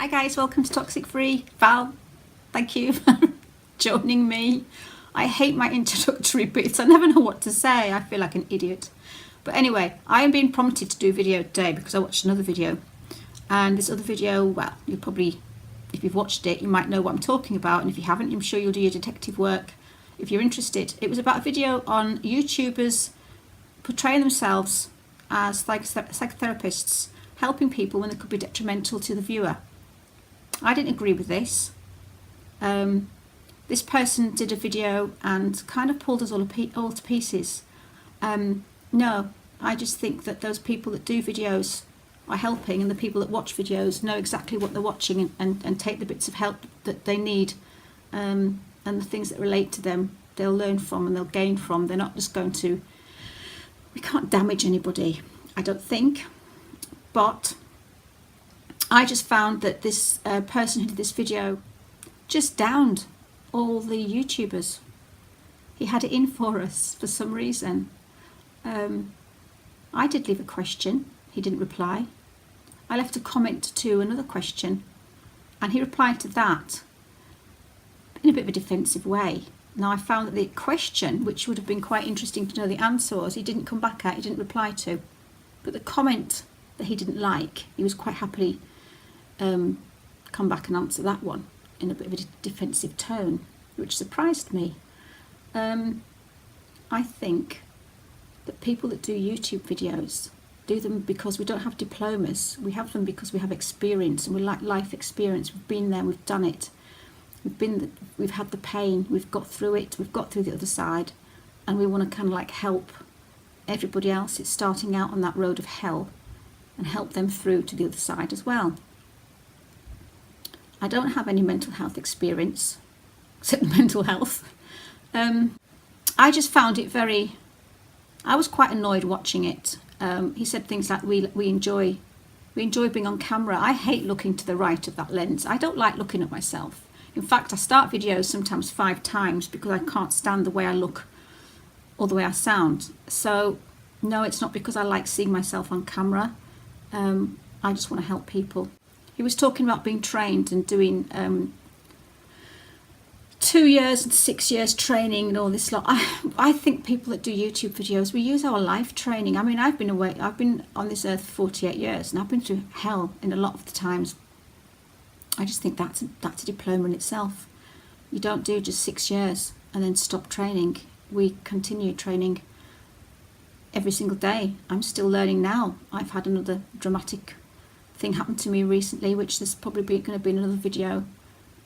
Hi guys, welcome to Toxic Free. Val, thank you for joining me. I hate my introductory bits. I never know what to say. I feel like an idiot. But anyway, I am being prompted to do a video today because I watched another video. And this other video, well, you'll probably, if you've watched it, you might know what I'm talking about. And if you haven't, I'm sure you'll do your detective work if you're interested. It was about a video on YouTubers portraying themselves as psychotherapists, helping people when they could be detrimental to the viewer. I didn't agree with this. This person did a video and kind of pulled us all to pieces. No, I just think that those people that do videos are helping, and the people that watch videos know exactly what they're watching and take the bits of help that they need, and the things that relate to them they'll learn from and they'll gain from. They're not just going to, we can't damage anybody, I don't think. But I just found that this person who did this video just downed all the YouTubers. He had it in for us for some reason. I did leave a question. He didn't reply. I left a comment to another question and he replied to that in a bit of a defensive way. Now I found that the question, which would have been quite interesting to know the answer, was he didn't come back at, he didn't reply to. But the comment that he didn't like, he was quite happily come back and answer that one in a bit of a defensive tone, which surprised me. I think that people that do YouTube videos do them because we don't have diplomas. We have them because we have experience, and we like life experience. We've been there, we've done it. We've had the pain, we've got through it, we've got through the other side, and we want to kind of like help everybody else that's starting out on that road of hell and help them through to the other side as well. I don't have any mental health experience, except mental health. I just found it very, I was quite annoyed watching it. He said things like, we enjoy being on camera. I hate looking to the right of that lens. I don't like looking at myself. In fact, I start videos sometimes 5 times because I can't stand the way I look or the way I sound. So no, it's not because I like seeing myself on camera. I just want to help people. He was talking about being trained and doing 2 years and 6 years training and all this lot. I think people that do YouTube videos, we use our life training. I mean, I've been on this earth for 48 years and I've been through hell in a lot of the times. I just think that's a diploma in itself. You don't do just 6 years and then stop training. We continue training every single day. I'm still learning now. I've had another dramatic thing happen to me recently, which there's probably going to be another video.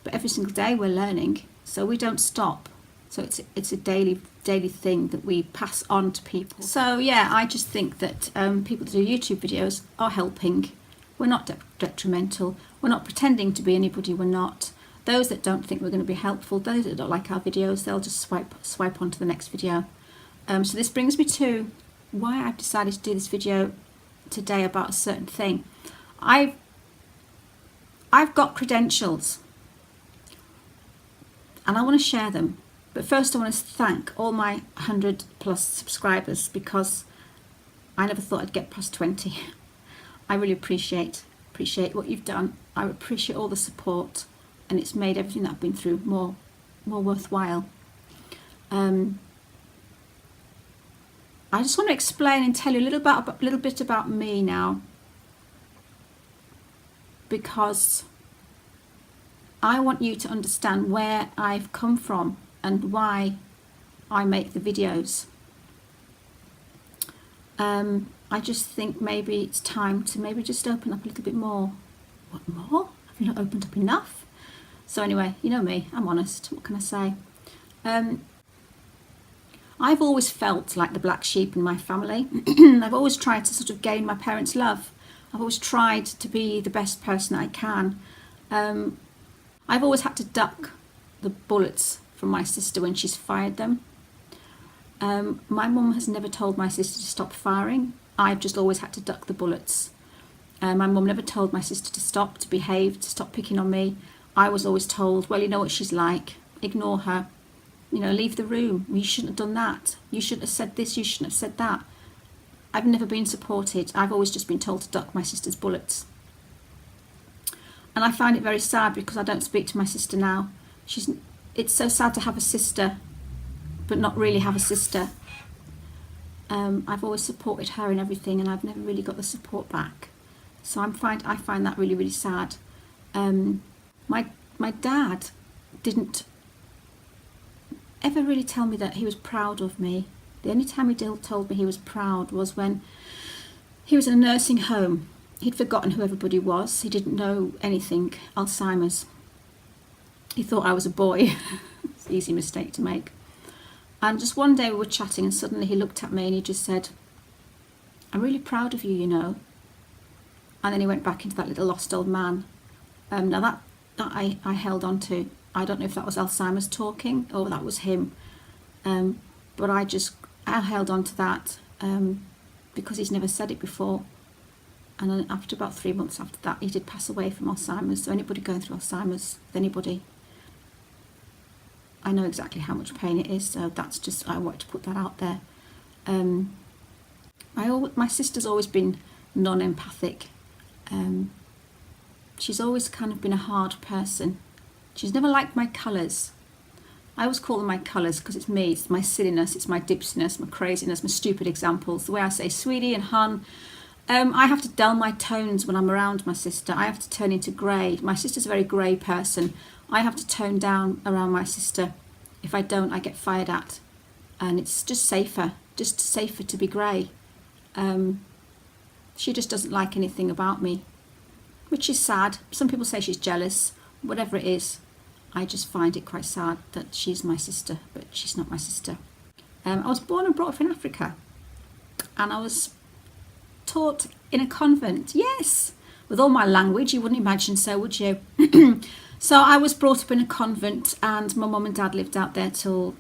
But every single day we're learning, so we don't stop. So it's a daily thing that we pass on to people. So yeah, I just think that people that do YouTube videos are helping. We're not detrimental. We're not pretending to be anybody we're not. Those that don't think we're going to be helpful, those that don't like our videos, they'll just swipe on to the next video. So this brings me to why I've decided to do this video today about a certain thing. I've got credentials and I want to share them, but first I want to thank all my 100+ subscribers, because I never thought I'd get past 20. I really appreciate what you've done. I appreciate all the support, and it's made everything that I've been through more worthwhile. I just want to explain and tell you a little bit about me now, because I want you to understand where I've come from and why I make the videos. I just think maybe it's time to maybe just open up a little bit more. What more? Have you not opened up enough? So anyway, you know me, I'm honest. What can I say? I've always felt like the black sheep in my family. I've always tried to sort of gain my parents' love. I've always tried to be the best person I can. I've always had to duck the bullets from my sister when she's fired them. My mum has never told my sister to stop firing. I've just always had to duck the bullets. My mum never told my sister to stop, to behave, to stop picking on me. I was always told, well, you know what she's like, ignore her, you know, leave the room, you shouldn't have done that, you shouldn't have said this, you shouldn't have said that. I've never been supported. I've always just been told to duck my sister's bullets. And I find it very sad because I don't speak to my sister now. It's so sad to have a sister, but not really have a sister. I've always supported her in everything, and I've never really got the support back. So I find that really, really sad. My dad didn't ever really tell me that he was proud of me. The only time he told me he was proud was when he was in a nursing home. He'd forgotten who everybody was. He didn't know anything. Alzheimer's. He thought I was a boy. It's an easy mistake to make. And just one day we were chatting, and suddenly he looked at me and he just said, "I'm really proud of you, you know." And then he went back into that little lost old man. Now that I held on to. I don't know if that was Alzheimer's talking or that was him. But I held on to that because he's never said it before. And then after about 3 months after that, he did pass away from Alzheimer's. So anybody going through Alzheimer's, anybody, I know exactly how much pain it is. So that's just, I wanted to put that out there. My sister's always been non-empathic. She's always kind of been a hard person. She's never liked my colours. I always call them my colours because it's me, it's my silliness, it's my dipsiness, my craziness, my stupid examples. The way I say sweetie and hun. I have to dull my tones when I'm around my sister. I have to turn into grey. My sister's a very grey person. I have to tone down around my sister. If I don't, I get fired at. And it's just safer to be grey. She just doesn't like anything about me, which is sad. Some people say she's jealous. Whatever it is, I just find it quite sad that she's my sister, but she's not my sister. I was born and brought up in Africa, and I was taught in a convent. Yes, with all my language, you wouldn't imagine so, would you? So I was brought up in a convent, and my mum and dad lived out there for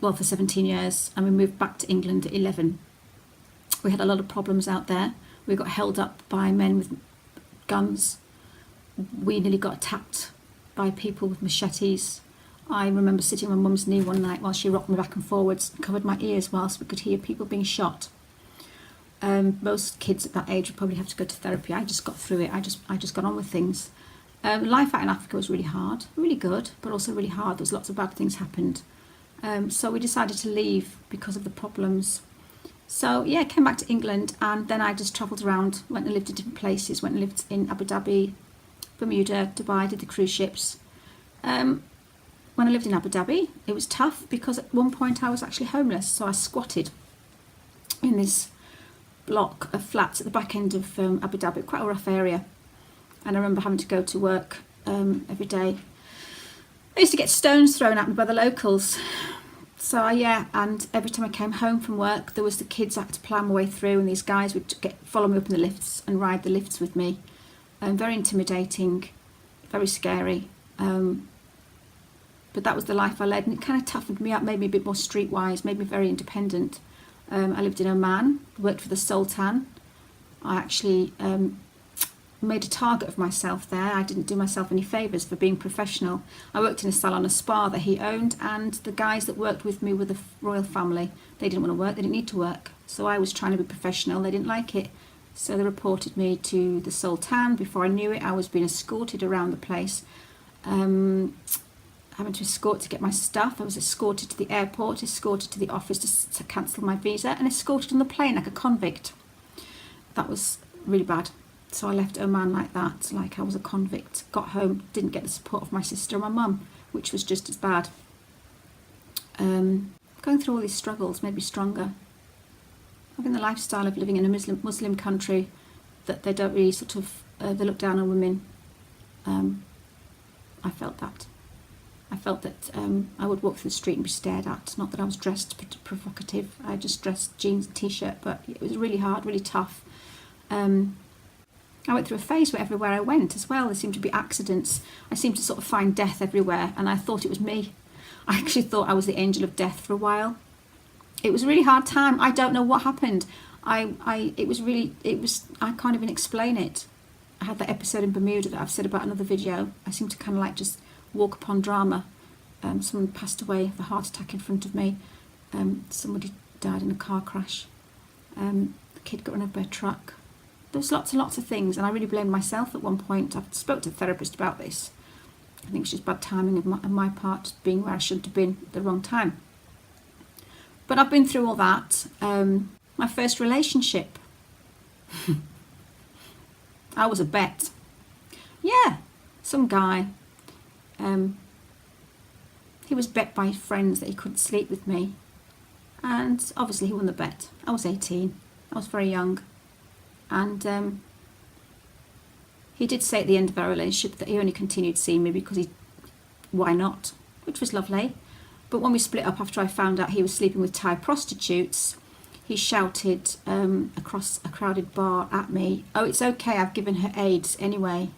17 years, and we moved back to England at 11. We had a lot of problems out there. We got held up by men with guns. We nearly got attacked by people with machetes. I remember sitting on my mum's knee one night while she rocked me back and forwards and covered my ears whilst we could hear people being shot. Most kids at that age would probably have to go to therapy. I just got through it. I just got on with things. Life out in Africa was really hard, really good, but also really hard. There was lots of bad things happened. So we decided to leave because of the problems. So yeah, I came back to England, and then I just travelled around, went and lived in different places, went and lived in Abu Dhabi, Bermuda, Dubai, did the cruise ships. When I lived in Abu Dhabi, it was tough because at one point I was actually homeless, so I squatted in this block of flats at the back end of Abu Dhabi, quite a rough area. And I remember having to go to work every day. I used to get stones thrown at me by the locals. So yeah, and every time I came home from work, there was the kids I had to plough my way through, and these guys would follow me up in the lifts and ride the lifts with me. Very intimidating, very scary. But that was the life I led, and it kind of toughened me up, made me a bit more streetwise, made me very independent. I lived in Oman, worked for the Sultan. I actually made a target of myself there. I didn't do myself any favours for being professional. I worked in a salon, a spa that he owned, and the guys that worked with me were the royal family. They didn't want to work, they didn't need to work. So I was trying to be professional, they didn't like it. So they reported me to the Sultan. Before I knew it, I was being escorted around the place. Having to escort to get my stuff. I was escorted to the airport, escorted to the office to cancel my visa, and escorted on the plane like a convict. That was really bad. So I left Oman like that, like I was a convict. Got home, didn't get the support of my sister and my mum, which was just as bad. Going through all these struggles made me stronger. Having the lifestyle of living in a Muslim country, that they don't really they look down on women. I felt that. I felt that I would walk through the street and be stared at. Not that I was dressed provocative. I just dressed jeans and t-shirt, but it was really hard, really tough. I went through a phase where everywhere I went as well, there seemed to be accidents. I seemed to sort of find death everywhere, and I thought it was me. I actually thought I was the angel of death for a while. It was a really hard time. I don't know what happened. I can't even explain it. I had that episode in Bermuda that I've said about another video. I seemed to kind of like just walk upon drama. Someone passed away of a heart attack in front of me. Somebody died in a car crash. The kid got run over by a truck. was lots and lots of things, and I really blamed myself at one point. I spoke to a therapist about this. I think it's just bad timing of my part, being where I shouldn't have been at the wrong time. But I've been through all that. My first relationship, I was a bet. Yeah, some guy. He was bet by friends that he couldn't sleep with me. And obviously he won the bet. I was 18. I was very young. And he did say at the end of our relationship that he only continued seeing me because why not? Which was lovely. But when we split up, after I found out he was sleeping with Thai prostitutes, he shouted across a crowded bar at me, "Oh, it's okay, I've given her AIDS anyway."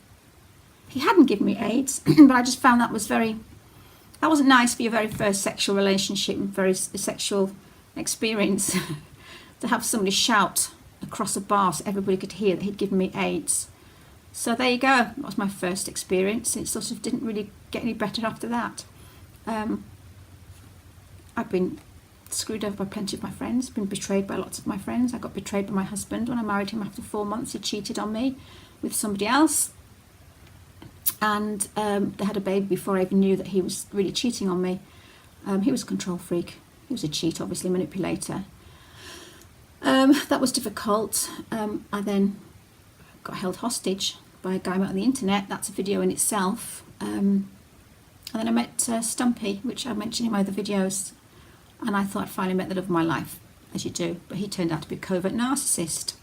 He hadn't given me AIDS, but I just found that wasn't nice for your very first sexual relationship, very sexual experience, to have somebody shout across a bar so everybody could hear that he'd given me AIDS. So there you go. That was my first experience. It sort of didn't really get any better after that. I've been screwed over by plenty of my friends, been betrayed by lots of my friends. I got betrayed by my husband when I married him. After 4 months, he cheated on me with somebody else. And they had a baby before I even knew that he was really cheating on me. He was a control freak. He was a cheat, obviously, manipulator. That was difficult. I then got held hostage by a guy on the internet. That's a video in itself. And then I met Stumpy, which I mentioned in my other videos. And I thought I'd finally met the love of my life, as you do. But he turned out to be a covert narcissist.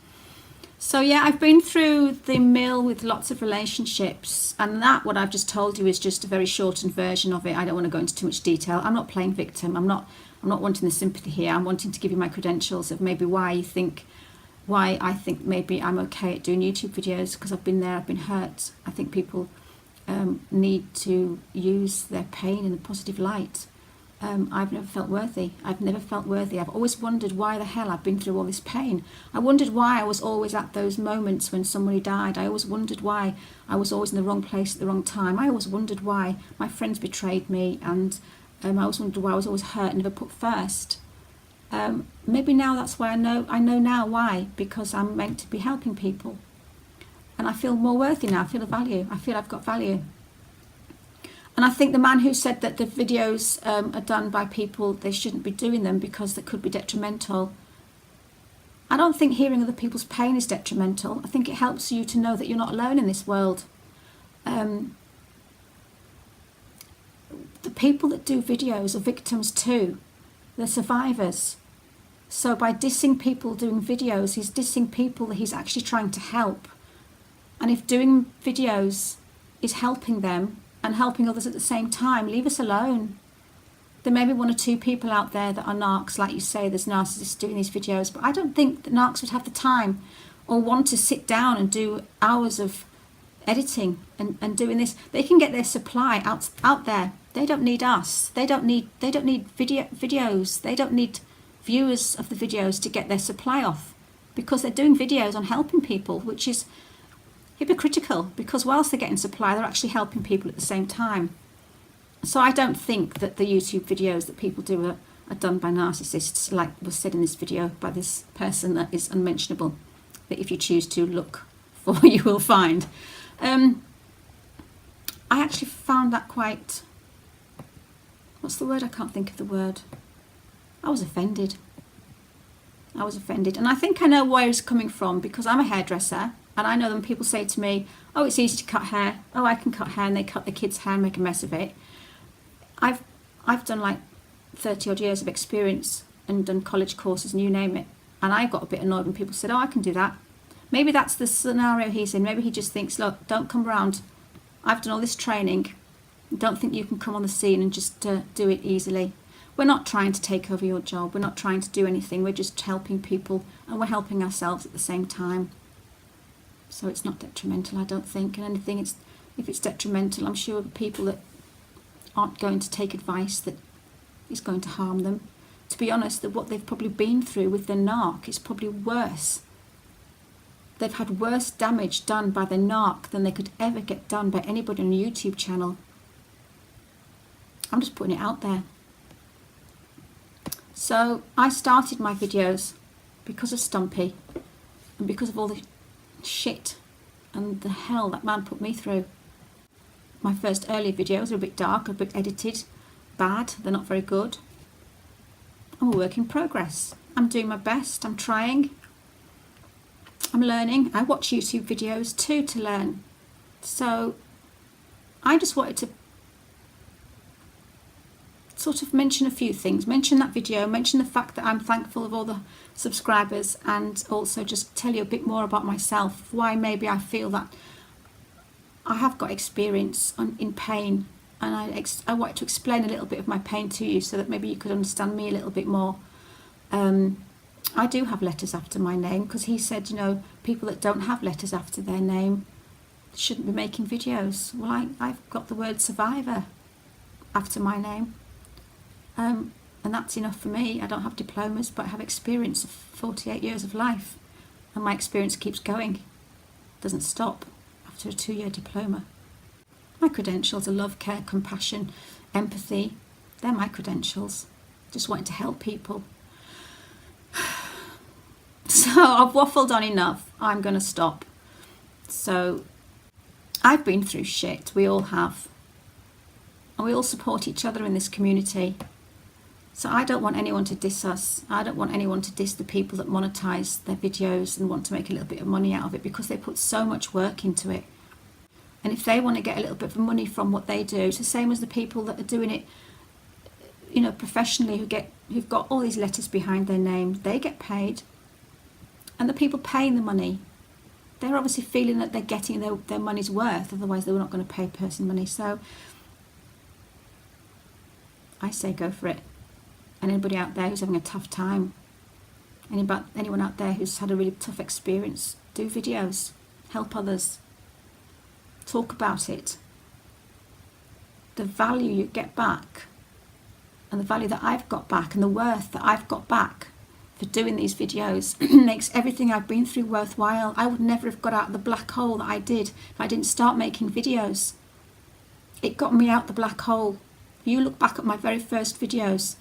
So yeah, I've been through the mill with lots of relationships, and that, what I've just told you, is just a very shortened version of it. I don't want to go into too much detail. I'm not playing victim. I'm not wanting the sympathy here. I'm wanting to give you my credentials of maybe why I think maybe I'm okay at doing YouTube videos, because I've been there, I've been hurt. I think people need to use their pain in a positive light. I've never felt worthy. I've always wondered why the hell I've been through all this pain. I wondered why I was always at those moments when somebody died. I always wondered why I was always in the wrong place at the wrong time. I always wondered why my friends betrayed me, and I always wondered why I was always hurt and never put first. Maybe now that's why I know now why, because I'm meant to be helping people. And I feel more worthy now. I feel the value. I feel I've got value. And I think the man who said that the videos are done by people, they shouldn't be doing them because they could be detrimental. I don't think hearing other people's pain is detrimental. I think it helps you to know that you're not alone in this world. The people that do videos are victims too. They're survivors. So by dissing people doing videos, he's dissing people that he's actually trying to help. And if doing videos is helping them, and helping others at the same time, leave us alone. There may be 1 or 2 people out there that are narcs, like you say, there's narcissists doing these videos, but I don't think that narcs would have the time or want to sit down and do hours of editing and doing this. They can get their supply out there. They don't need us. They don't need videos. They don't need viewers of the videos to get their supply off, because they're doing videos on helping people, which is hypocritical, because whilst they're getting supply, they're actually helping people at the same time. So I don't think that the YouTube videos that people do are done by narcissists, like was said in this video by this person that is unmentionable, that if you choose to look for, you will find. I actually found that quite, what's the word? I can't think of the word. I was offended. And I think I know where it's coming from, because I'm a hairdresser. And I know when people say to me, "Oh, it's easy to cut hair. Oh, I can cut hair," and they cut the kids' hair and make a mess of it. I've done like 30 odd years of experience and done college courses and you name it. And I got a bit annoyed when people said, "Oh, I can do that." Maybe that's the scenario he's in. Maybe he just thinks, "Look, don't come around. I've done all this training. Don't think you can come on the scene and just do it easily." We're not trying to take over your job. We're not trying to do anything. We're just helping people, and we're helping ourselves at the same time. So it's not detrimental, I don't think. And anything, if it's detrimental, I'm sure the people that aren't going to take advice that is going to harm them. To be honest, that what they've probably been through with their narc is probably worse. They've had worse damage done by their narc than they could ever get done by anybody on a YouTube channel. I'm just putting it out there. So I started my videos because of Stumpy and because of all the shit and the hell that man put me through. My first early videos are a bit dark, a bit edited, bad, they're not very good. I'm a work in progress. I'm doing my best, I'm trying, I'm learning. I watch YouTube videos too to learn. So I just wanted to sort of mention a few things, mention that video, mention the fact that I'm thankful of all the subscribers, and also just tell you a bit more about myself, why maybe I feel that I have got experience in pain, and I wanted to explain a little bit of my pain to you so that maybe you could understand me a little bit more. I do have letters after my name, because he said, you know, people that don't have letters after their name shouldn't be making videos. Well, I've got the word survivor after my name. And that's enough for me. I don't have diplomas, but I have experience of 48 years of life, and my experience keeps going. It doesn't stop after a 2-year diploma. My credentials are love, care, compassion, empathy. They're my credentials. Just wanting to help people. So I've waffled on enough. I'm going to stop. So I've been through shit. We all have. And we all support each other in this community. So I don't want anyone to diss us. I don't want anyone to diss the people that monetize their videos and want to make a little bit of money out of it, because they put so much work into it. And if they want to get a little bit of money from what they do, it's the same as the people that are doing it, you know, professionally, who've got all these letters behind their name. They get paid. And the people paying the money, they're obviously feeling that they're getting their money's worth, otherwise they were not going to pay a person money. So I say go for it. And anybody out there who's having a tough time, anyone out there who's had a really tough experience, do videos, help others, talk about it. The value you get back, and the value that I've got back, and the worth that I've got back for doing these videos makes everything I've been through worthwhile. I would never have got out of the black hole that I did if I didn't start making videos. It got me out the black hole. If you look back at my very first videos,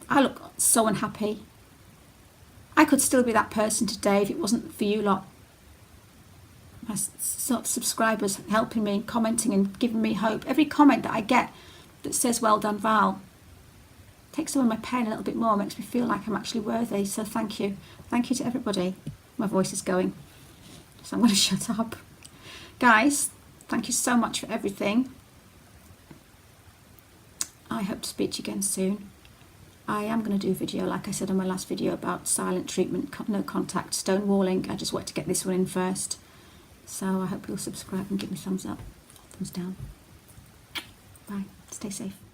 I look so unhappy. I could still be that person today if it wasn't for you lot. My subscribers helping me, commenting and giving me hope. Every comment that I get that says well done Val takes away my pain a little bit more, makes me feel like I'm actually worthy. So thank you. Thank you to everybody. My voice is going, so I'm going to shut up. Guys, thank you so much for everything. I hope to speak to you again soon. I am going to do a video, like I said on my last video, about silent treatment, no contact, stonewalling. I just wanted to get this one in first. So I hope you'll subscribe and give me thumbs up, thumbs down. Bye. Stay safe.